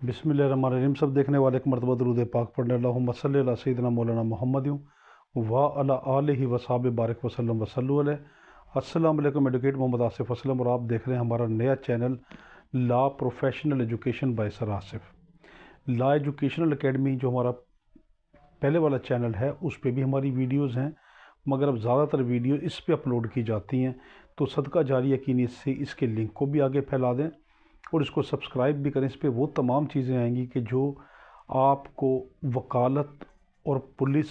बिस्मिल्लाहिर्रहमानिर्रहीम। सब देखने वाले एक मरतबा दरूद पाक पढ़ने अल्लाहुम्मा सल्लि अला सय्यिदिना मौलाना मुहम्मद व अला आलिहि व सहाबि बारिक वसल्लम वसल्लु अलैहि। अस्सलाम वालेकुम। एडवोकेट मोहम्मद आसिफ असलम और आप देख रहे हैं हमारा नया channel law professional education by sir Asif. Law educational academy जो हमारा पहले वाला चैनल है उस पर भी हमारी वीडियोज़ हैं, मगर अब ज़्यादातर वीडियो इस पर अपलोड की जाती हैं। तो सदका जारी यकीनी से इसके लिंक को भी आगे फैला दें और इसको सब्सक्राइब भी करें। इस पर वो तमाम चीज़ें आएंगी कि जो आपको वकालत और पुलिस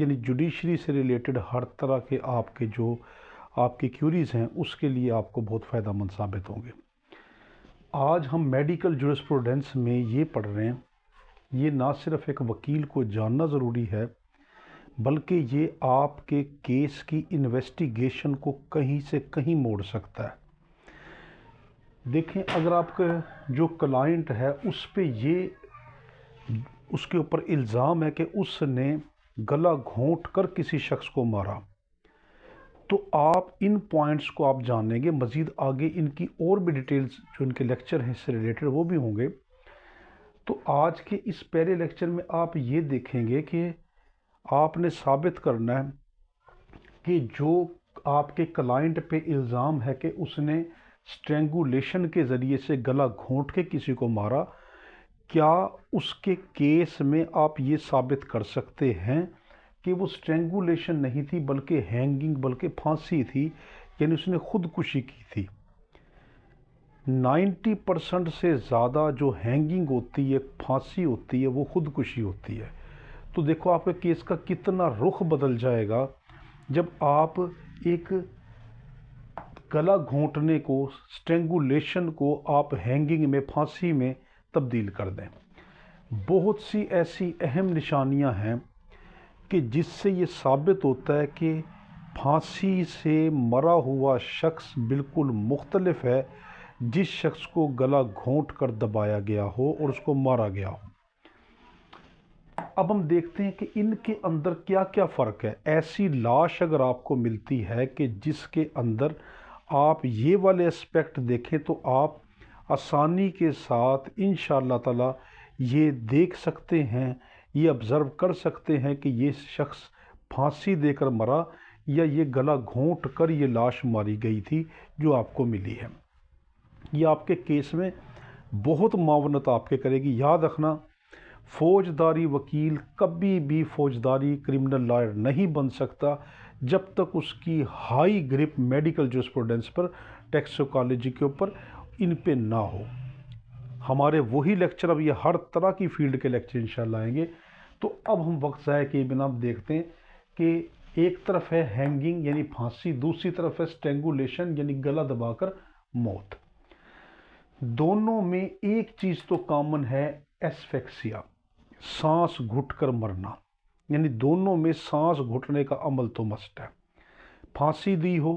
यानी जुडिशरी से रिलेटेड हर तरह के आपके जो आपकी क्यूरीज़ हैं उसके लिए आपको बहुत फ़ायदेमंद साबित होंगे। आज हम मेडिकल जूरिस्प्रूडेंस में ये पढ़ रहे हैं, ये ना सिर्फ एक वकील को जानना ज़रूरी है बल्कि ये आपके केस की इन्वेस्टिगेशन को कहीं से कहीं मोड़ सकता है। देखें, अगर आपका जो क्लाइंट है उस पे ये उसके ऊपर इल्ज़ाम है कि उसने गला घोंट कर किसी शख्स को मारा, तो आप इन पॉइंट्स को आप जानेंगे। मज़ीद आगे इनकी और भी डिटेल्स जो इनके लेक्चर हैं इससे रिलेटेड वो भी होंगे। तो आज के इस पहले लेक्चर में आप ये देखेंगे कि आपने साबित करना है कि जो आपके क्लाइंट पे इल्ज़ाम है कि उसने स्ट्रेंगुलेशन के ज़रिए से गला घोंट के किसी को मारा, क्या उसके केस में आप ये साबित कर सकते हैं कि वो स्ट्रेंगुलेशन नहीं थी बल्कि हैंगिंग बल्कि फांसी थी, यानी उसने खुदकुशी की थी। 90% से ज़्यादा जो हैंगिंग होती है, फांसी होती है, वो खुदकुशी होती है। तो देखो आपके केस का कितना रुख बदल जाएगा जब आप एक गला घोंटने को, स्ट्रेंगुलेशन को आप हैंगिंग में, फांसी में तब्दील कर दें। बहुत सी ऐसी अहम निशानियां हैं कि जिससे ये साबित होता है कि फांसी से मरा हुआ शख्स बिल्कुल मुख्तलिफ है जिस शख्स को गला घोंट कर दबाया गया हो और उसको मारा गया हो। अब हम देखते हैं कि इनके अंदर क्या क्या फ़र्क है। ऐसी लाश अगर आपको मिलती है कि जिसके अंदर आप ये वाले एस्पेक्ट देखें तो आप आसानी के साथ इंशाअल्लाह ताला ये देख सकते हैं, ये ऑब्ज़र्व कर सकते हैं कि ये शख्स फांसी देकर मरा या ये गला घोंट कर ये लाश मारी गई थी जो आपको मिली है। ये आपके केस में बहुत मावनत आपके करेगी। याद रखना, फौजदारी वकील कभी भी फौजदारी क्रिमिनल लॉयर नहीं बन सकता जब तक उसकी हाई ग्रिप मेडिकल जूरिस्प्रूडेंस पर, टैक्सोलॉजी के ऊपर इन पे ना हो। हमारे वही लेक्चर अब ये हर तरह की फील्ड के लेक्चर इंशाल्लाह आएंगे। तो अब हम वक्त ज़ाया किए बिना देखते हैं कि एक तरफ है हैंगिंग यानी फांसी, दूसरी तरफ है स्ट्रेंगुलेशन यानी गला दबाकर मौत। दोनों में एक चीज़ तो कॉमन है, एस्फेक्सिया, सांस घुटकर मरना, यानी दोनों में सांस घुटने का अमल तो मस्ट है। फांसी दी हो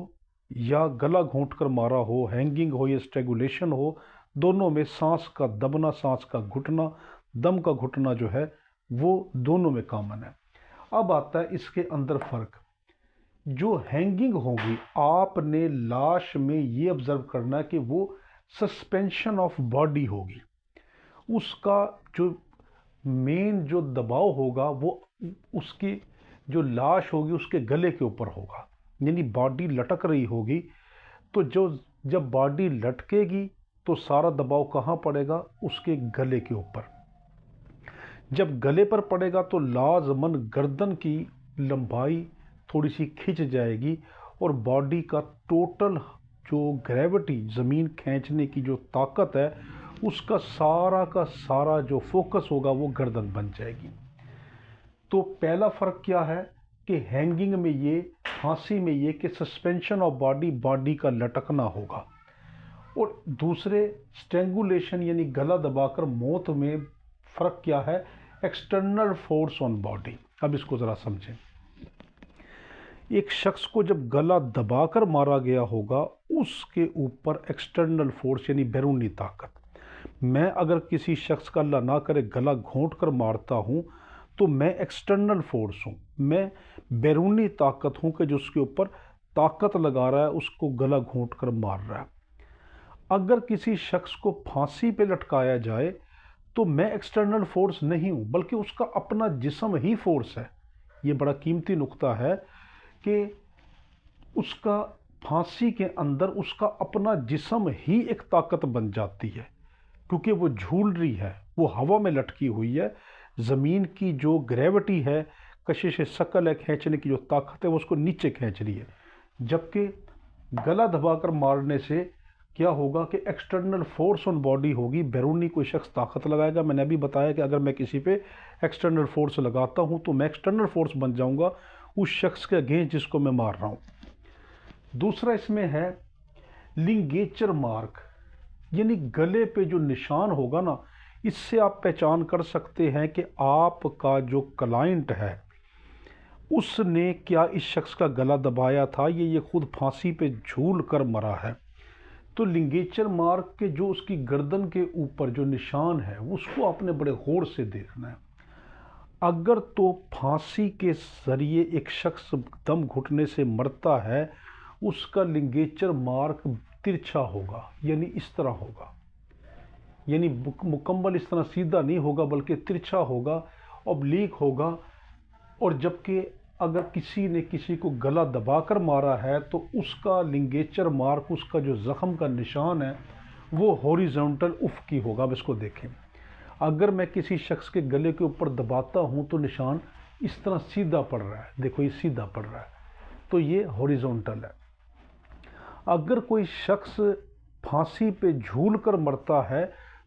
या गला घोंटकर मारा हो, हैंगिंग हो या स्ट्रेंगुलेशन हो, दोनों में सांस का दबना, सांस का घुटना, दम का घुटना जो है वो दोनों में कॉमन है। अब आता है इसके अंदर फ़र्क। जो हैंगिंग होगी, आपने लाश में ये ऑब्ज़र्व करना कि वो सस्पेंशन ऑफ बॉडी होगी, उसका जो मेन जो दबाव होगा वो उसकी जो लाश होगी उसके गले के ऊपर होगा, यानी बॉडी लटक रही होगी। तो जब बॉडी लटकेगी तो सारा दबाव कहाँ पड़ेगा? उसके गले के ऊपर। जब गले पर पड़ेगा तो लाजमन गर्दन की लंबाई थोड़ी सी खिंच जाएगी और बॉडी का टोटल जो ग्रेविटी, ज़मीन खींचने की जो ताकत है, उसका सारा का सारा जो फोकस होगा वो गर्दन बन जाएगी। तो पहला फ़र्क क्या है कि हैंगिंग में ये, फांसी में ये कि सस्पेंशन ऑफ बॉडी, बॉडी का लटकना होगा, और दूसरे स्ट्रेंगुलेशन यानी गला दबाकर मौत में फ़र्क क्या है? External force on body. अब इसको ज़रा समझें। एक शख्स को जब गला दबाकर मारा गया होगा उसके ऊपर एक्सटर्नल फोर्स यानी बैरूनी ताकत। मैं अगर किसी शख्स का अल्लाह ना करे गला घोंट कर मारता हूँ तो मैं एक्सटर्नल फोर्स हूँ, मैं बैरूनी ताकत हूँ कि जो उसके ऊपर ताकत लगा रहा है, उसको गला घोंट कर मार रहा है। अगर किसी शख्स को फांसी पे लटकाया जाए तो मैं एक्सटर्नल फोर्स नहीं हूँ, बल्कि उसका अपना जिस्म ही फोर्स है। ये बड़ा कीमती नुक्ता है कि उसका फांसी के अंदर उसका अपना जिस्म ही एक ताकत बन जाती है, क्योंकि वो झूल रही है, वो हवा में लटकी हुई है। ज़मीन की जो ग्रेविटी है, कशिश शकल है, खींचने की जो ताकत है, वो उसको नीचे खींच रही है। जबकि गला दबाकर मारने से क्या होगा कि एक्सटर्नल फोर्स ऑन बॉडी होगी, बैरूनी कोई शख्स ताकत लगाएगा। मैंने अभी बताया कि अगर मैं किसी पे एक्सटर्नल फोर्स लगाता हूँ तो मैं एक्सटर्नल फोर्स बन जाऊँगा उस शख्स के अगेंस्ट जिसको मैं मार रहा हूँ। दूसरा इसमें है लिंगेचर मार्क, यानी गले पे जो निशान होगा ना, इससे आप पहचान कर सकते हैं कि आपका जो क्लाइंट है उसने क्या इस शख्स का गला दबाया था, ये खुद फांसी पे झूल कर मरा है। तो लिंगेचर मार्क के जो उसकी गर्दन के ऊपर जो निशान है उसको आपने बड़े गौर से देखना है। अगर तो फांसी के जरिए एक शख्स दम घुटने से मरता है, उसका लिंगेचर मार्क तिरछा होगा, यानी इस तरह होगा, यानी मुकम्मल इस तरह सीधा नहीं होगा बल्कि तिरछा होगा, ऑब्लिक होगा। और जबकि अगर किसी ने किसी को गला दबाकर मारा है तो उसका लिंगेचर मार्क, उसका जो ज़ख़म का निशान है वो हॉरिजॉन्टल उफ़क़ी होगा। अब इसको देखें, अगर मैं किसी शख्स के गले के ऊपर दबाता हूँ तो निशान इस तरह सीधा पड़ रहा है, देखो ये सीधा पड़ रहा है, तो ये हॉरिजॉन्टल है। अगर कोई शख्स फांसी पे झूल कर मरता है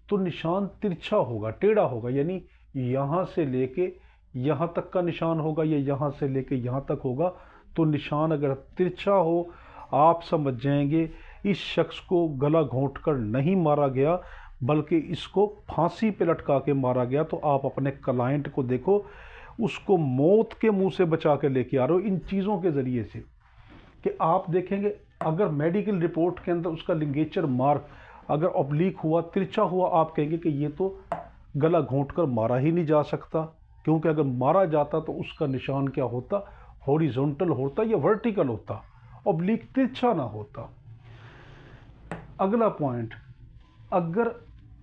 तो निशान तिरछा होगा, टेढ़ा होगा, यानी यहाँ से लेके यहाँ तक का निशान होगा, या यहाँ से लेके यहाँ तक होगा। तो निशान अगर तिरछा हो, आप समझ जाएंगे इस शख्स को गला घोंट कर नहीं मारा गया बल्कि इसको फांसी पे लटका के मारा गया। तो आप अपने क्लाइंट को देखो, उसको मौत के मुंह से बचा के लेके आ रहे हो इन चीज़ों के ज़रिए से, कि आप देखेंगे अगर मेडिकल रिपोर्ट के अंदर उसका लिंगेचर मार्क अगर ऑब्लिक हुआ, तिरछा हुआ, आप कहेंगे कि ये तो गला घोंट कर मारा ही नहीं जा सकता, क्योंकि अगर मारा जाता तो उसका निशान क्या होता, हॉरिजॉन्टल होता या वर्टिकल होता, ऑब्लिक तिरछा ना होता। अगला पॉइंट, अगर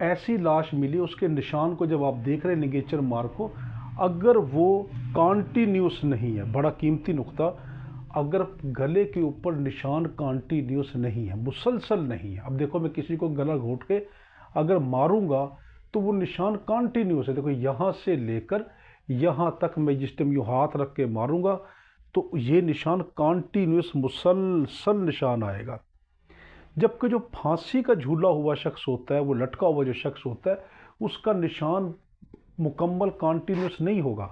ऐसी लाश मिली, उसके निशान को जब आप देख रहे हैं लिंगेचर मार्क को, अगर वो कॉन्टिन्यूस नहीं है, बड़ा कीमती नुक्ता, अगर गले के ऊपर निशान कॉन्टिन्यूस नहीं है, मुसलसल नहीं है। अब देखो मैं किसी को गला घोंट के अगर मारूंगा तो वो निशान कॉन्टिन्यूस है, देखो यहाँ से लेकर यहाँ तक मैं जिस टाइम यूँ हाथ रख के मारूंगा तो ये निशान कॉन्टिन्यूस मुसलसल निशान आएगा। जबकि जो फांसी का झूला हुआ शख्स होता है, वो लटका हुआ जो शख्स होता है, उसका निशान मुकम्मल कॉन्टिन्यूस नहीं होगा,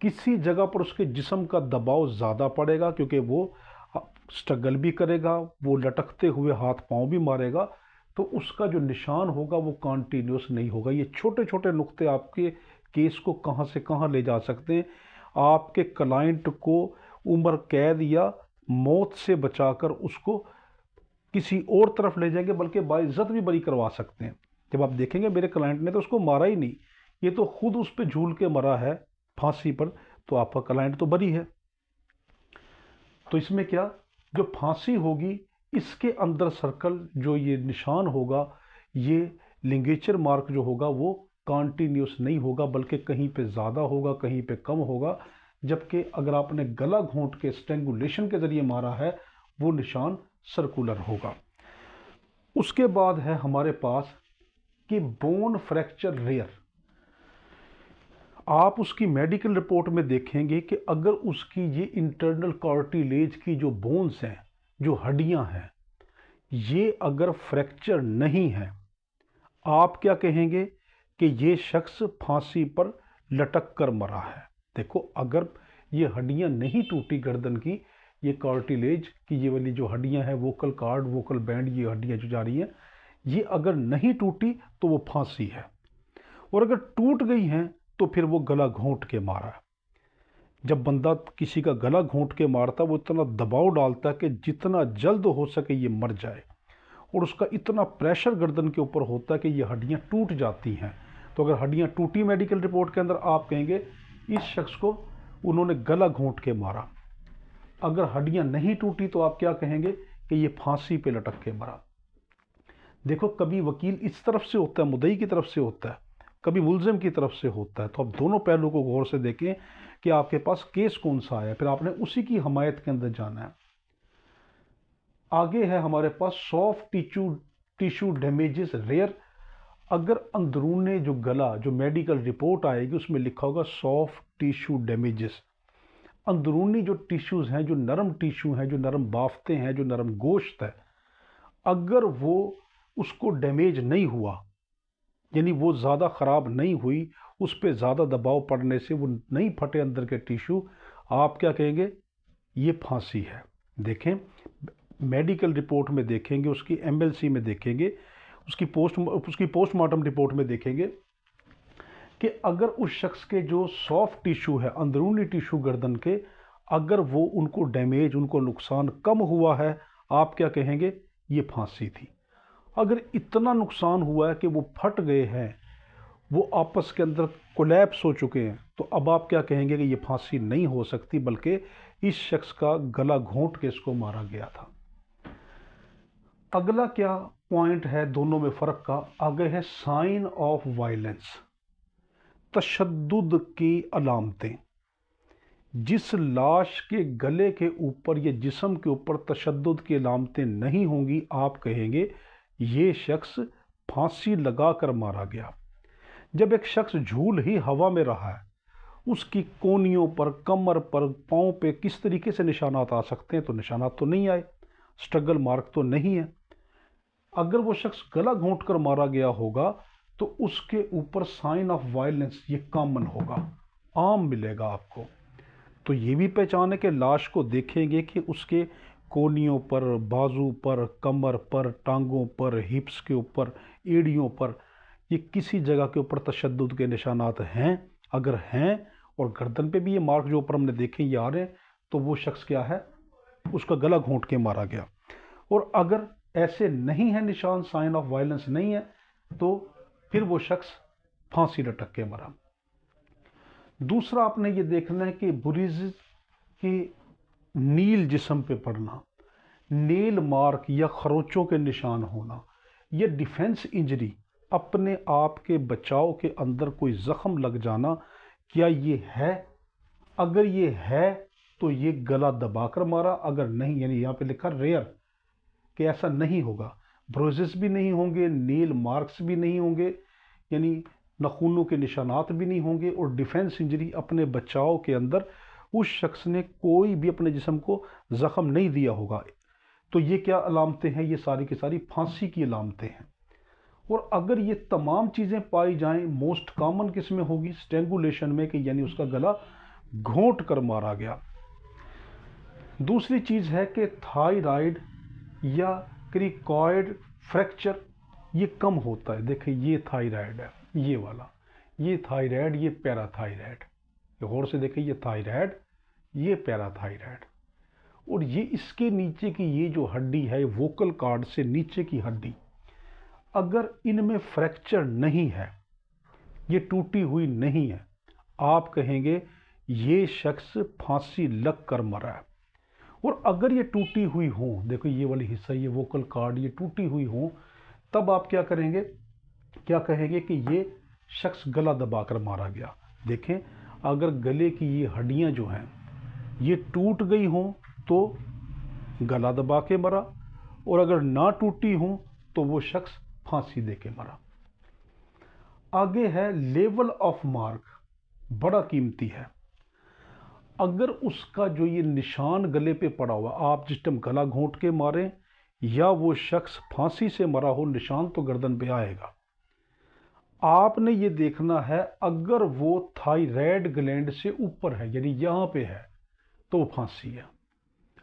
किसी जगह पर उसके जिस्म का दबाव ज़्यादा पड़ेगा, क्योंकि वो स्ट्रगल भी करेगा, वो लटकते हुए हाथ पांव भी मारेगा, तो उसका जो निशान होगा वो कॉन्टिन्यूस नहीं होगा। ये छोटे छोटे नुक्ते आपके केस को कहाँ से कहाँ ले जा सकते हैं, आपके क्लाइंट को उम्र कैद या मौत से बचाकर उसको किसी और तरफ ले जाएंगे, बल्कि बाइज्जत भी बरी करवा सकते हैं। जब आप देखेंगे मेरे क्लाइंट ने तो उसको मारा ही नहीं, ये तो खुद उस पर झूल के मरा है फांसी पर, तो आपका क्लाइंट तो बरी है। तो इसमें क्या, जो फांसी होगी इसके अंदर सर्कल जो ये निशान होगा, ये लिंगेचर मार्क जो होगा वो कॉन्टिन्यूस नहीं होगा, बल्कि कहीं पे ज़्यादा होगा, कहीं पे कम होगा। जबकि अगर आपने गला घोंट के स्ट्रेंगुलेशन के ज़रिए मारा है, वो निशान सर्कुलर होगा। उसके बाद है हमारे पास कि बोन फ्रैक्चर रेयर। आप उसकी मेडिकल रिपोर्ट में देखेंगे कि अगर उसकी ये इंटरनल कार्टिलेज की जो बोन्स हैं, जो हड्डियां हैं, ये अगर फ्रैक्चर नहीं है, आप क्या कहेंगे कि ये शख्स फांसी पर लटक कर मरा है। देखो अगर ये हड्डियां नहीं टूटी गर्दन की, ये कार्टिलेज की ये वाली जो हड्डियां हैं, वोकल कार्ड, वोकल बैंड, ये हड्डियां जो जा रही हैं, ये अगर नहीं टूटी तो वो फांसी है। और अगर टूट गई हैं तो फिर वो गला घोंट के मारा। जब बंदा किसी का गला घोंट के मारता, वो इतना दबाव डालता है कि जितना जल्द हो सके ये मर जाए, और उसका इतना प्रेशर गर्दन के ऊपर होता है कि ये हड्डियां टूट जाती हैं। तो अगर हड्डियां टूटी मेडिकल रिपोर्ट के अंदर, आप कहेंगे इस शख्स को उन्होंने गला घोंट के मारा। अगर हड्डियां नहीं टूटी तो आप क्या कहेंगे कि ये फांसी पे लटक के मरा। देखो कभी वकील इस तरफ से होता है, मुद्दई की तरफ से होता है, कभी मुलजिम की तरफ से होता है। तो आप दोनों पहलू को गौर से देखें कि आपके पास केस कौन सा आया, फिर आपने उसी की हमायत के अंदर जाना है। आगे है हमारे पास सॉफ्ट टिश्यू डैमेजेस रेयर। अगर अंदरूने जो गला, जो मेडिकल रिपोर्ट आएगी उसमें लिखा होगा सॉफ्ट टिश्यू डैमेजेस, अंदरूनी जो टिश्यूज़ हैं, जो नरम टिश्यू हैं, जो नरम बाफ्ते हैं, जो नरम गोश्त है, अगर वो उसको डैमेज नहीं हुआ, यानी वो ज़्यादा ख़राब नहीं हुई, उस पर ज़्यादा दबाव पड़ने से वो नहीं फटे अंदर के टिश्यू, आप क्या कहेंगे, ये फांसी है। देखें मेडिकल रिपोर्ट में देखेंगे, उसकी एमएलसी में देखेंगे, उसकी पोस्टमार्टम रिपोर्ट में देखेंगे कि अगर उस शख्स के जो सॉफ्ट टिश्यू है, अंदरूनी टिश्यू गर्दन के, अगर वो उनको डैमेज, उनको नुकसान कम हुआ है, आप क्या कहेंगे, ये फांसी थी। अगर इतना नुकसान हुआ है कि वो फट गए हैं, वो आपस के अंदर कोलैप्स हो चुके हैं, तो अब आप क्या कहेंगे कि ये फांसी नहीं हो सकती, बल्कि इस शख्स का गला घोंट के इसको मारा गया था। अगला क्या पॉइंट है दोनों में फ़र्क का, आगे है साइन ऑफ वायलेंस, तशद्दुद की अलामतें। जिस लाश के गले के ऊपर या जिस्म के ऊपर तशद्दुद की अलामतें नहीं होंगी, आप कहेंगे ये शख्स फांसी लगाकर मारा गया। जब एक शख्स झूल ही हवा में रहा है, उसकी कोनियों पर, कमर पर, पाँव पे किस तरीके से निशानात आ सकते हैं, तो निशानात तो नहीं आए, स्ट्रगल मार्क तो नहीं है। अगर वो शख्स गला घोंट कर मारा गया होगा तो उसके ऊपर साइन ऑफ वायलेंस ये कॉमन होगा, आम मिलेगा आपको। तो ये भी पहचान है कि लाश को देखेंगे कि उसके कोनियों पर, बाजू पर, कमर पर, टांगों पर, हिप्स के ऊपर, एड़ियों पर, ये किसी जगह के ऊपर तशद्दुद के निशानात हैं। अगर हैं और गर्दन पे भी ये मार्क जो ऊपर हमने देखे ये आ रहे हैं, तो वो शख्स क्या है, उसका गला घोंट के मारा गया। और अगर ऐसे नहीं है निशान, साइन ऑफ वायलेंस नहीं है, तो फिर वो शख्स फांसी लटक के मरा। दूसरा आपने ये देखना है कि बुरीज की नील जिस्म पे पड़ना, नेल मार्क या खरोचों के निशान होना, या डिफेंस इंजरी, अपने आप के बचाव के अंदर कोई ज़ख्म लग जाना, क्या ये है? अगर ये है तो ये गला दबाकर मारा, अगर नहीं, यानी यहाँ पे लिखा रेयर कि ऐसा नहीं होगा, ब्रोजेस भी नहीं होंगे, नील मार्क्स भी नहीं होंगे, यानी नखूनों के निशानात भी नहीं होंगे, और डिफेंस इंजरी, अपने बचाव के अंदर उस शख्स ने कोई भी अपने जिस्म को ज़ख्म नहीं दिया होगा। तो ये क्या अलामतें हैं, ये सारी की सारी फांसी की अलामतें हैं। और अगर ये तमाम चीज़ें पाई जाएं, मोस्ट कॉमन किस में होगी, स्ट्रेंगुलेशन में, कि यानी उसका गला घोंट कर मारा गया। दूसरी चीज़ है कि थायराइड या क्रिकॉइड फ्रैक्चर ये कम होता है। देखिए ये थायराइड है, ये वाला, ये थायराइड, ये पैराथायराइड, गौर से देखिए, ये थायराइड, ये पैराथायराइड, और ये इसके नीचे की ये जो हड्डी है, वोकल कॉर्ड से नीचे की हड्डी, अगर इनमें फ्रैक्चर नहीं है, ये टूटी हुई नहीं है, आप कहेंगे ये शख्स फांसी लग कर मरा है। और अगर ये टूटी हुई हो, देखो ये वाली हिस्सा, ये वोकल कॉर्ड, ये टूटी हुई हो, तब आप क्या करेंगे, क्या कहेंगे कि ये शख्स गला दबाकर मारा गया। देखें अगर गले की ये हड्डियां जो हैं ये टूट गई हों तो गला दबा के मरा, और अगर ना टूटी हों तो वो शख्स फांसी दे के मरा। आगे है लेवल ऑफ मार्क, बड़ा कीमती है। अगर उसका जो ये निशान गले पे पड़ा हुआ, आप जिस टाइम गला घोंट के मारें या वो शख्स फांसी से मरा हो, निशान तो गर्दन पे आएगा। आपने ये देखना है, अगर वो थायराइड ग्लैंड से ऊपर है, यानी यहाँ पे है, तो वो फांसी है।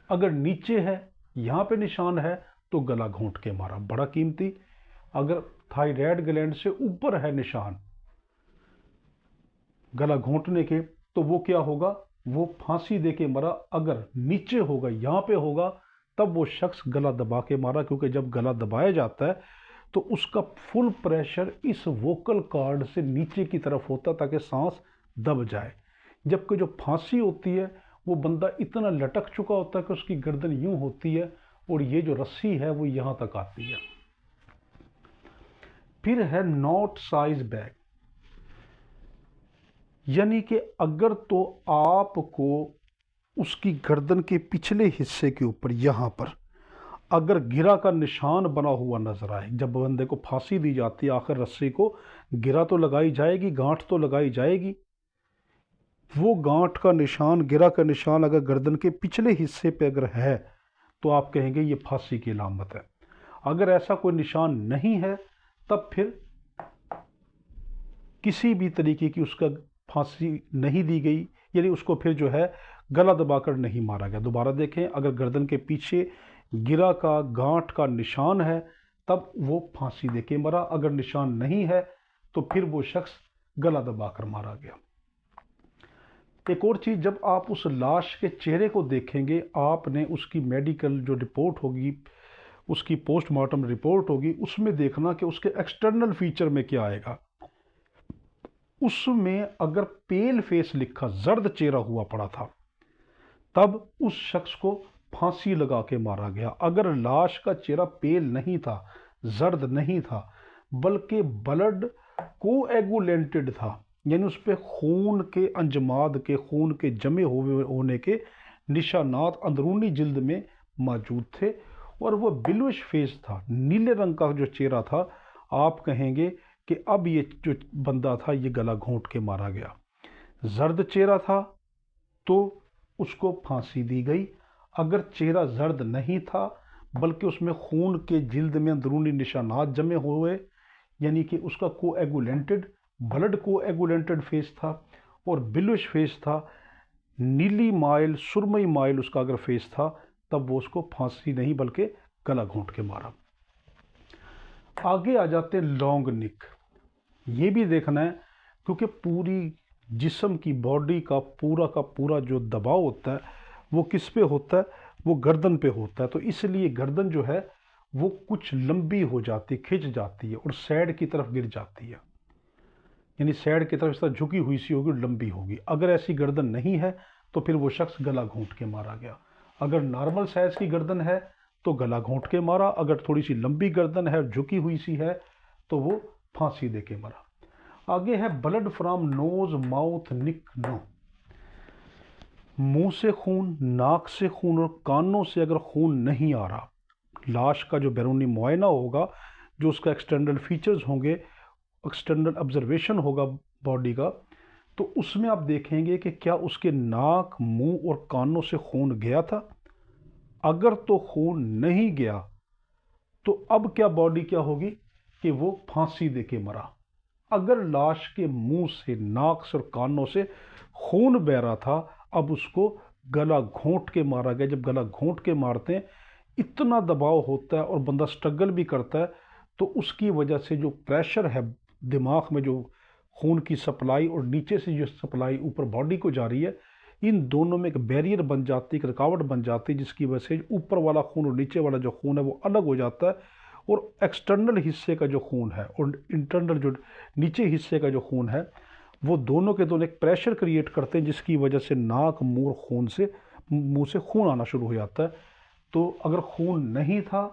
अगर नीचे है, यहाँ पे निशान है, तो गला घोंट के मारा, बड़ा कीमती। अगर थायराइड ग्लैंड से ऊपर है निशान गला घोंटने के, तो वो क्या होगा, वो फांसी दे के मरा। अगर नीचे होगा, यहाँ पे होगा, तब वो शख्स गला दबा के मारा, क्योंकि जब गला दबाया जाता है तो उसका फुल प्रेशर इस वोकल कॉर्ड से नीचे की तरफ होता है ताकि सांस दब जाए। जबकि जो फांसी होती है वो बंदा इतना लटक चुका होता है कि उसकी गर्दन यूं होती है और ये जो रस्सी है वो यहाँ तक आती है। फिर है नॉट साइज बैग, यानी कि अगर तो आपको उसकी गर्दन के पिछले हिस्से के ऊपर यहाँ पर अगर गिरा का निशान बना हुआ नजर आए, जब बंदे को फांसी दी जाती है आखिर रस्सी को गिरा तो लगाई जाएगी, गांठ तो लगाई जाएगी, वो गांठ का निशान, गिरा का निशान अगर गर्दन के पिछले हिस्से पे अगर है तो आप कहेंगे ये फांसी की अलामत है। अगर ऐसा कोई निशान नहीं है तब फिर किसी भी तरीके की उसका फांसी नहीं दी गई, यानी उसको फिर जो है गला दबाकर नहीं मारा गया। दोबारा देखें, अगर गर्दन के पीछे गिरा का गांठ का निशान है तब वो फांसी देके मरा, अगर निशान नहीं है तो फिर वो शख्स गला दबाकर मारा गया। एक और चीज़, जब आप उस लाश के चेहरे को देखेंगे, आपने उसकी मेडिकल जो रिपोर्ट होगी, उसकी पोस्टमार्टम रिपोर्ट होगी, उसमें देखना कि उसके एक्सटर्नल फीचर में क्या आएगा। उसमें अगर पेल फेस लिखा, जर्द चेहरा हुआ पड़ा था, तब उस शख्स को फांसी लगा के मारा गया। अगर लाश का चेहरा पेल नहीं था, जर्द नहीं था, बल्कि ब्लड कोएगुलेंटेड था, यानी उस पर खून के अंजमाद के, खून के जमे हुए होने के निशानात अंदरूनी जिल्द में मौजूद थे और वह ब्लूइश फेस था, नीले रंग का जो चेहरा था, आप कहेंगे कि अब ये जो बंदा था ये गला घोंट के मारा गया। जर्द चेहरा था तो उसको फांसी दी गई। अगर चेहरा जर्द नहीं था बल्कि उसमें खून के जिल्द में अंदरूनी निशानात जमे हुए, यानी कि उसका कोएगुलेंटेड, ब्लड कोएगुलेंटेड फेस था और ब्लूइश फेस था, नीली माइल, सुरमई माइल उसका अगर फेस था, तब वो उसको फांसी नहीं बल्कि गला घोंट के मारा। आगे आ जाते हैं लॉन्ग निक। ये भी देखना है क्योंकि पूरी जिस्म की, बॉडी का पूरा जो दबाव होता है वो किस पे होता है, वो गर्दन पे होता है। तो इसलिए गर्दन जो है वो कुछ लंबी हो जाती, खिंच जाती है और साइड की तरफ गिर जाती है, यानी साइड की तरफ इस तरह झुकी हुई सी होगी, लंबी होगी। अगर ऐसी गर्दन नहीं है तो फिर वो शख्स गला घोंट के मारा गया। अगर नॉर्मल साइज की गर्दन है तो गला घोंट के मारा, अगर थोड़ी सी लंबी गर्दन है, झुकी हुई सी है, तो वो फांसी दे के मरा। आगे है ब्लड फ्रॉम नोज माउथ निक नो। मुंह से खून, नाक से खून और कानों से अगर खून नहीं आ रहा, लाश का जो बैरूनी मुआयना होगा, जो उसका एक्सटर्नल फीचर्स होंगे, एक्सटर्नल ऑब्जर्वेशन होगा बॉडी का, तो उसमें आप देखेंगे कि क्या उसके नाक, मुंह और कानों से खून गया था। अगर तो खून नहीं गया तो अब क्या बॉडी क्या होगी कि वो फांसी देके मरा। अगर लाश के मुंह से, नाक से और कानों से खून बह रहा था, अब उसको गला घोंट के मारा गया। जब गला घोंट के मारते हैं, इतना दबाव होता है और बंदा स्ट्रगल भी करता है, तो उसकी वजह से जो प्रेशर है दिमाग में, जो खून की सप्लाई और नीचे से जो सप्लाई ऊपर बॉडी को जा रही है, इन दोनों में एक बैरियर बन जाती है, एक रुकावट बन जाती है, जिसकी वजह से ऊपर वाला खून और नीचे वाला जो खून है वो अलग हो जाता है और एक्सटर्नल हिस्से का जो खून है और इंटरनल जो नीचे हिस्से का जो खून है, वो दोनों के दोनों एक प्रेशर क्रिएट करते हैं, जिसकी वजह से नाक, मुंह से खून आना शुरू हो जाता है। तो अगर खून नहीं था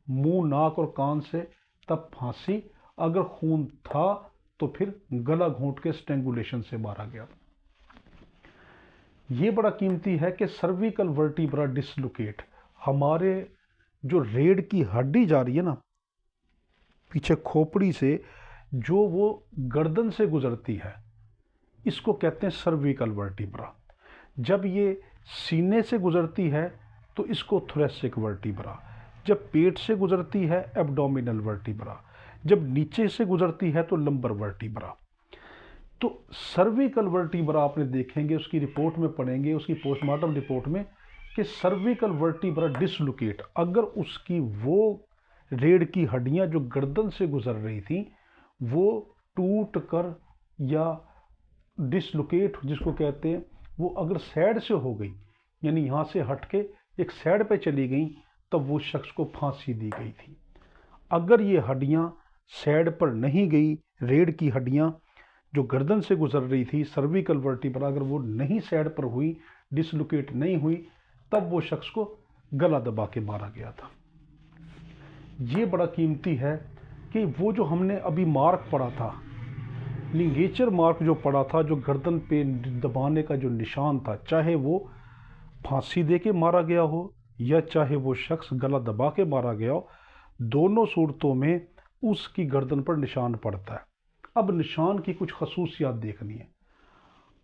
मुंह, नाक और कान से, तब फांसी। अगर खून था तो फिर गला घोंट के स्ट्रेंगुलेशन से मारा गया। ये बड़ा कीमती है कि सर्विकल वर्टिब्रा डिसलोकेट, हमारे जो रीढ़ की हड्डी जा रही है ना पीछे खोपड़ी से, जो वो गर्दन से गुजरती है, इसको कहते हैं सर्विकल वर्टिब्रा। जब ये सीने से गुजरती है तो इसको थोरेसिक वर्टिब्रा, जब पेट से गुजरती है एब्डोमिनल वर्टिब्रा, जब नीचे से गुजरती है तो लंबर वर्टिब्रा। तो सर्विकल वर्टिब्रा आपने देखेंगे, उसकी रिपोर्ट में पढ़ेंगे, उसकी पोस्टमार्टम रिपोर्ट में, कि सर्विकल वर्टिब्रा डिसलोकेट, अगर उसकी वो रीढ़ की हड्डियां जो गर्दन से गुजर रही थी वो टूट कर या डिसलोकेट जिसको कहते हैं, वो अगर साइड से हो गई, यानी यहाँ से हट के एक साइड पे चली गई, तब वो शख्स को फांसी दी गई थी। अगर ये हड्डियाँ साइड पर नहीं गई, रीढ़ की हड्डियाँ जो गर्दन से गुजर रही थी, सर्विकल वर्टिब्रा, अगर वो नहीं साइड पर हुई, डिसलोकेट नहीं हुई, तब वो शख्स को गला दबा के मारा गया था। ये बड़ा कीमती है कि वो जो हमने अभी मार्क पढ़ा था, लिंगेचर मार्क जो पड़ा था, जो गर्दन पे दबाने का जो निशान था, चाहे वो फांसी दे के मारा गया हो या चाहे वो शख्स गला दबा के मारा गया हो, दोनों सूरतों में उसकी गर्दन पर निशान पड़ता है। अब निशान की कुछ खसूसियात देखनी है।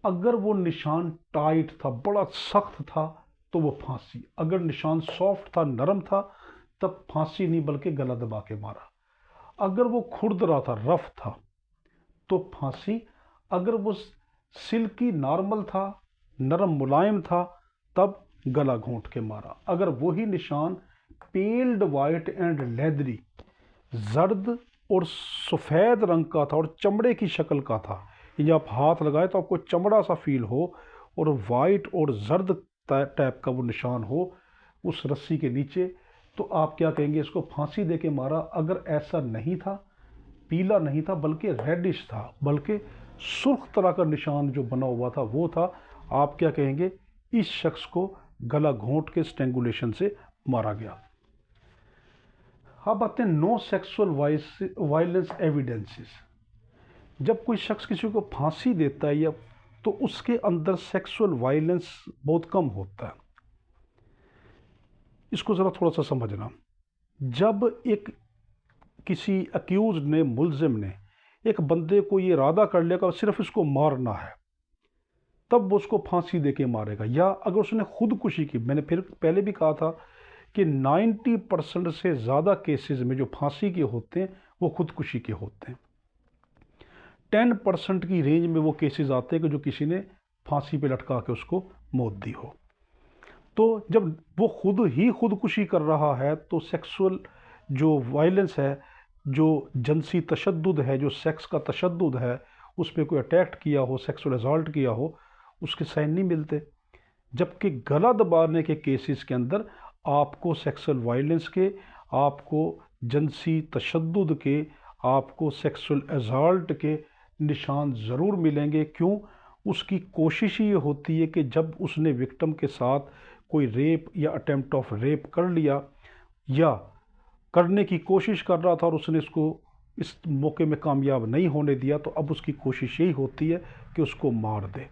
अगर वो निशान टाइट था, बड़ा सख्त था, तो वो फांसी। अगर निशान सॉफ्ट था, नरम था, तब फांसी नहीं बल्कि गला दबा के मारा। अगर वो खुरदरा था, रफ था, तो फांसी। अगर वो सिल्की नॉर्मल था, नरम मुलायम था, तब गला घोंट के मारा। अगर वही निशान पेल्ड वाइट एंड लेदरी, जर्द और सफ़ेद रंग का था और चमड़े की शक्ल का था, ये आप हाथ लगाए तो आपको चमड़ा सा फील हो, और वाइट और जर्द टाइप का वो निशान हो उस रस्सी के नीचे, तो आप क्या कहेंगे, इसको फांसी दे के मारा। अगर ऐसा नहीं था, पीला नहीं था बल्कि रेडिश था, बल्कि सुर्ख तरह का निशान जो बना हुआ था वो था, आप क्या कहेंगे, इस शख्स को गला घोंट के स्ट्रेंगुलेशन से मारा गया। अब आते हैं नो सेक्सुअल वायलेंस एविडेंसेस। जब कोई शख्स किसी को फांसी देता है या तो उसके अंदर सेक्सुअल वायलेंस बहुत कम होता है। इसको ज़रा थोड़ा सा समझना। जब एक किसी अक्यूज ने, मुलजिम ने एक बंदे को ये इरादा कर लिया कि सिर्फ इसको मारना है, तब वो उसको फांसी दे के मारेगा। या अगर उसने खुदकुशी की, मैंने फिर पहले भी कहा था कि 90% से ज़्यादा केसेस में जो फांसी के होते हैं वो खुदकुशी के होते हैं। 10% की रेंज में वो केसेस आते हैं कि जो किसी ने फांसी पे लटका के उसको मौत दी हो। तो जब वो खुद ही खुदकुशी कर रहा है, तो सेक्सुअल जो वायलेंस है, जो जिनसी तशद्दुद है, जो सेक्स का तशद्दुद है, उस पर कोई अटैक किया हो, सेक्सुअल असॉल्ट किया हो, उसके साइन नहीं मिलते। जबकि गला दबाने के केसेस के अंदर आपको सेक्सुअल वायलेंस के, आपको जिनसी तशद्दुद के, आपको सेक्सुअल असॉल्ट के निशान ज़रूर मिलेंगे। क्यों? उसकी कोशिश ये होती है कि जब उसने विक्टिम के साथ कोई रेप या अटेम्प्ट ऑफ रेप कर लिया या करने की कोशिश कर रहा था और उसने इसको इस मौके में कामयाब नहीं होने दिया, तो अब उसकी कोशिश यही होती है कि उसको मार दे।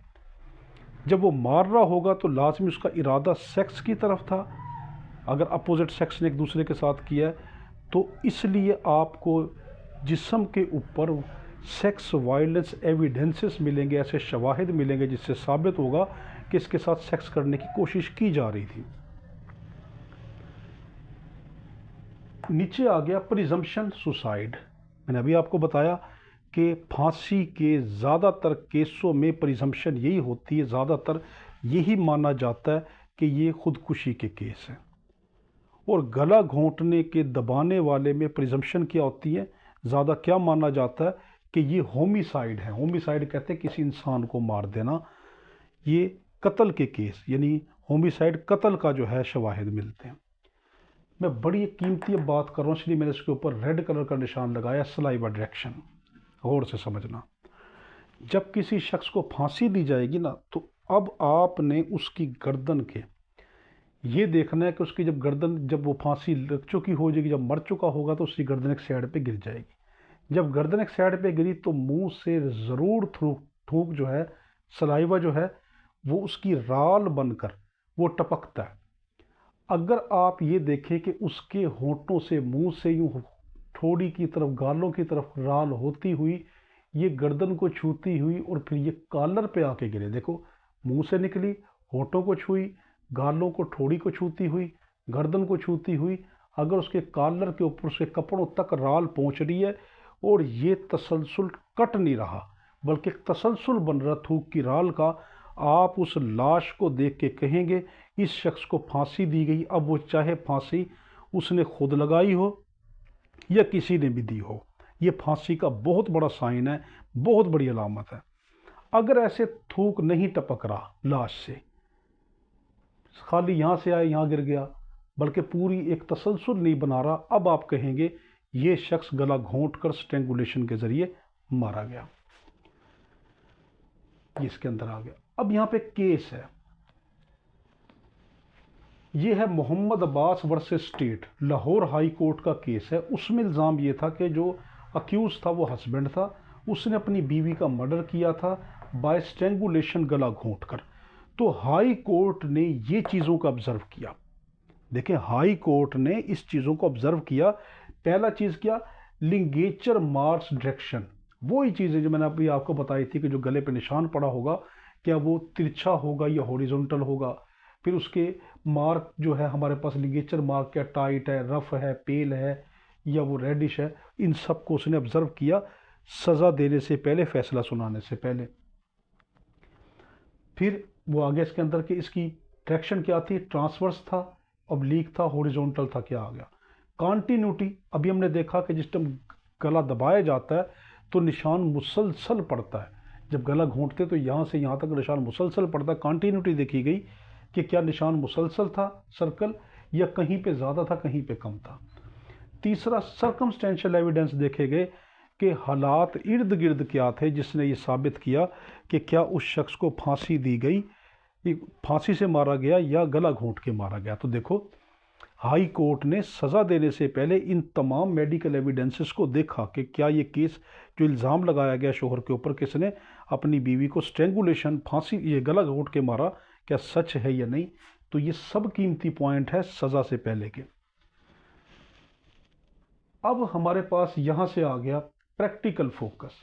जब वो मार रहा होगा तो लाजमी उसका इरादा सेक्स की तरफ था, अगर अपोजिट सेक्स ने एक दूसरे के साथ किया है, तो इसलिए आपको जिस्म के ऊपर सेक्स वायलेंस एविडेंसेस मिलेंगे, ऐसे शवाहिद मिलेंगे जिससे साबित होगा कि इसके साथ सेक्स करने की कोशिश की जा रही थी। नीचे आ गया प्रिजम्पशन सुसाइड। मैंने अभी आपको बताया कि फांसी के ज़्यादातर केसों में प्रिजम्पशन यही होती है, ज़्यादातर यही माना जाता है कि ये खुदकुशी के केस हैं। और गला घोंटने के दबाने वाले में प्रिजम्पशन क्या होती है, ज़्यादा क्या माना जाता है कि ये होमिसाइड है। होमिसाइड कहते हैं किसी इंसान को मार देना। ये कत्ल के केस, यानी होमिसाइड, कत्ल का जो है शवाहिद मिलते हैं। मैं बड़ी कीमती बात कर रहा हूँ, इसलिए मैंने इसके ऊपर रेड कलर का निशान लगाया, सलाइवा डायरेक्शन। गौर से समझना। जब किसी शख्स को फांसी दी जाएगी ना, तो अब आपने उसकी गर्दन के ये देखना है कि उसकी जब गर्दन, जब वो फांसी लग चुकी हो जाएगी, जब मर चुका होगा, तो उसकी गर्दन एक साइड पे गिर जाएगी। जब गर्दन एक साइड पे गिरी तो मुंह से ज़रूर थूक जो है, सलाइवा जो है, वो उसकी राल बनकर वो टपकता है। अगर आप ये देखें कि उसके होंठों से, मुंह से यूँ ठोड़ी की तरफ, गालों की तरफ राल होती हुई ये गर्दन को छूती हुई और फिर ये कॉलर पे आके गिरे। देखो, मुंह से निकली, होंठों को छुई, गालों को, ठोड़ी को छूती हुई, गर्दन को छूती हुई, अगर उसके कॉलर के ऊपर, उसके कपड़ों तक राल पहुंच रही है और ये तसलसल कट नहीं रहा बल्कि तसलसल बन रहा थूक की राल का, आप उस लाश को देख के कहेंगे इस शख्स को फांसी दी गई। अब वो चाहे फांसी उसने खुद लगाई हो या किसी ने भी दी हो, ये फांसी का बहुत बड़ा साइन है, बहुत बड़ी अलामत है। अगर ऐसे थूक नहीं टपक रहा लाश से, खाली यहाँ से आया यहाँ गिर गया, बल्कि पूरी एक तसलसल नहीं बना रहा, अब आप कहेंगे ये शख्स गला घोंट कर स्ट्रेंगुलेशन के जरिए मारा गया। ये इसके अंदर आ गया। अब यहाँ पे केस है, ये है Mohammad Abbas versus state, Lahore high court का केस है। उसमें इल्ज़ाम ये था कि जो अक्यूज़ था वो हस्बैंड था, उसने अपनी बीवी का मर्डर किया था बाय स्ट्रेंगुलेशन, गला घोंट कर। तो हाई कोर्ट ने ये चीज़ों को ऑब्जर्व किया। देखें, हाई कोर्ट ने इस चीज़ों को ऑब्जर्व किया। पहला चीज़ क्या, लिंगेचर मार्क्स डायरेक्शन, वही चीज़ें जो मैंने अभी आपको बताई थी कि जो गले पे निशान पड़ा होगा क्या वो तिरछा होगा या हॉरिजॉन्टल होगा। फिर उसके मार्क जो है हमारे पास लिंगेचर मार्क, क्या टाइट है, रफ है, पेल है या वो रेडिश है, इन सब को उसने ऑब्जर्व किया सज़ा देने से पहले, फैसला सुनाने से पहले। फिर वो आगे इसके अंदर कि इसकी डायरेक्शन क्या थी, ट्रांसवर्स था, ऑब्लिक था, हॉरिजॉन्टल था, क्या आ गया। कॉन्टिन्यूटी, अभी हमने देखा कि जिस टाइम गला दबाया जाता है तो निशान मुसलसल पड़ता है। जब गला घोंटते तो यहाँ से यहाँ तक निशान मुसलसल पड़ता है। कॉन्टिन्यूटी देखी गई कि क्या निशान मुसलसल था, सर्कल, या कहीं पे ज़्यादा था, कहीं पे कम था। तीसरा, सर्कमस्टेंशियल एविडेंस देखे गए कि हालात इर्द गिर्द क्या थे जिसने ये साबित किया कि क्या उस शख्स को फांसी दी गई, फांसी से मारा गया या गला घोंट के मारा गया। तो देखो, हाई कोर्ट ने सज़ा देने से पहले इन तमाम मेडिकल एविडेंसेस को देखा कि क्या ये केस जो इल्ज़ाम लगाया गया शोहर के ऊपर, किसने अपनी बीवी को स्ट्रेंगुलेशन, फांसी, ये गला घोंट के मारा, क्या सच है या नहीं। तो ये सब कीमती पॉइंट है सज़ा से पहले के। अब हमारे पास यहाँ से आ गया प्रैक्टिकल फोकस।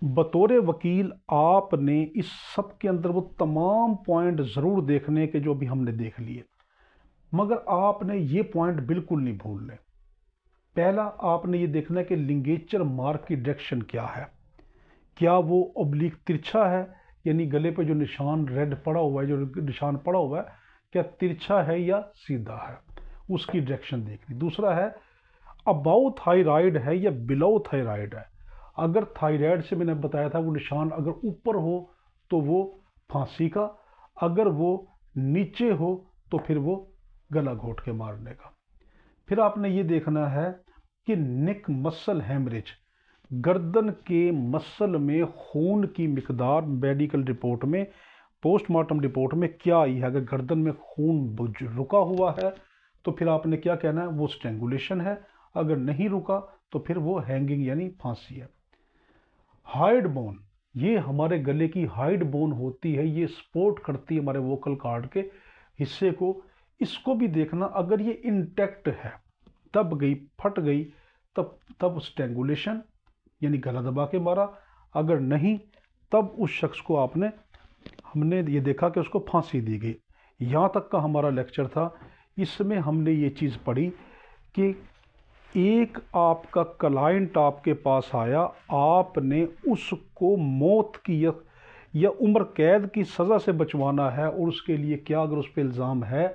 बतौर वकील आपने इस सब के अंदर वो तमाम पॉइंट ज़रूर देखने के जो अभी हमने देख लिए, मगर आपने ये पॉइंट बिल्कुल नहीं भूलने। पहला, आपने ये देखना है कि लिंगेचर मार्क की डायरेक्शन क्या है, क्या वो ऑब्लिक तिरछा है, यानी गले पे जो निशान रेड पड़ा हुआ है, जो निशान पड़ा हुआ है, क्या तिरछा है या सीधा है, उसकी डायरेक्शन देखनी। दूसरा है अबाउ थायराइड है या बिलो थायराइड है। अगर थायराइड से मैंने बताया था वो निशान अगर ऊपर हो तो वो फांसी का, अगर वो नीचे हो तो फिर वो गला घोंट के मारने का। फिर आपने ये देखना है कि नेक मसल हेमरेज, गर्दन के मसल में खून की मिकदार मेडिकल रिपोर्ट में, पोस्टमार्टम रिपोर्ट में क्या आई है। अगर गर्दन में खून रुका हुआ है तो फिर आपने क्या कहना है, वो स्ट्रेंगुलेशन है। अगर नहीं रुका तो फिर वो हैंगिंग यानी फांसी है। हाइड बोन, ये हमारे गले की हाइड बोन होती है, ये सपोर्ट करती है हमारे वोकल कॉर्ड के हिस्से को। इसको भी देखना, अगर ये इंटैक्ट है, दब गई, फट गई, तब स्ट्रेंगुलेशन यानी गला दबा के मारा। अगर नहीं, तब उस शख्स को हमने ये देखा कि उसको फांसी दी गई। यहाँ तक का हमारा लेक्चर था। इसमें हमने ये चीज़ पढ़ी कि एक आपका क्लाइंट आपके पास आया, आपने उसको मौत की या उम्र कैद की सज़ा से बचवाना है, और उसके लिए क्या अगर उस पर इल्ज़ाम है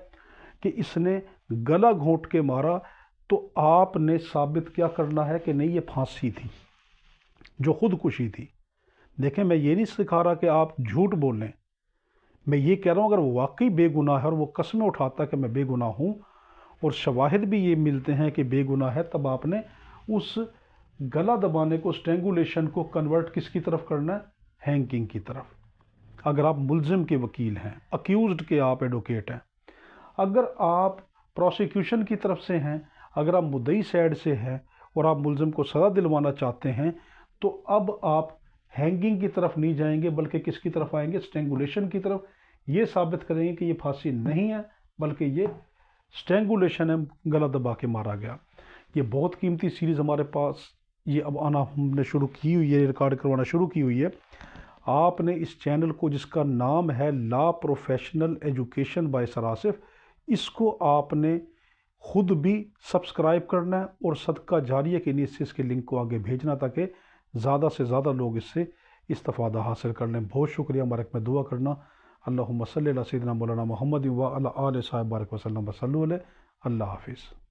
कि इसने गला घोंट के मारा, तो आपने साबित क्या करना है कि नहीं, ये फांसी थी, जो खुदकुशी थी। देखें, मैं ये नहीं सिखा रहा कि आप झूठ बोलें, मैं ये कह रहा हूँ अगर वो वाकई बेगुनाह है और वो कस्में उठाता है कि मैं बेगुनाह हूँ और शवाहिद भी ये मिलते हैं कि बेगुनाह है, तब आपने उस गला दबाने को, स्ट्रेंगुलेशन को कन्वर्ट किसकी तरफ करना है, हैंगिंग की तरफ। अगर आप मुल्जिम के वकील हैं, अक्यूज्ड के आप एडवोकेट हैं, अगर आप प्रोसिक्यूशन की तरफ से हैं, अगर आप मुद्दई साइड से हैं और आप मुल्जिम को सज़ा दिलवाना चाहते हैं, तो अब आप हैंगिंग की तरफ नहीं जाएंगे, बल्कि किसकी तरफ आएंगे, स्ट्रेंगुलेशन की तरफ। ये साबित करेंगे कि ये फांसी नहीं है, बल्कि ये स्ट्रेंगुलेशन है, गला दबा के मारा गया। ये बहुत कीमती सीरीज़ हमारे पास ये अब आना हमने शुरू की हुई है, रिकॉर्ड करवाना शुरू की हुई है। आपने इस चैनल को, जिसका नाम है law professional education by sir Asif, इसको आपने खुद भी सब्सक्राइब करना है और सदका जारिया के नीचे इसके लिंक को आगे भेजना, ताकि ज़्यादा से ज़्यादा लोग इससे इस्तिफ़ादा हासिल कर लें। बहुत शुक्रिया। हमारे में दुआ करना। अल्लाहुम्मा सल्ली अला सय्यिदिना मौलाना मुहम्मद व अला आलिहि व सल्लम। अल्लाह हाफिज़।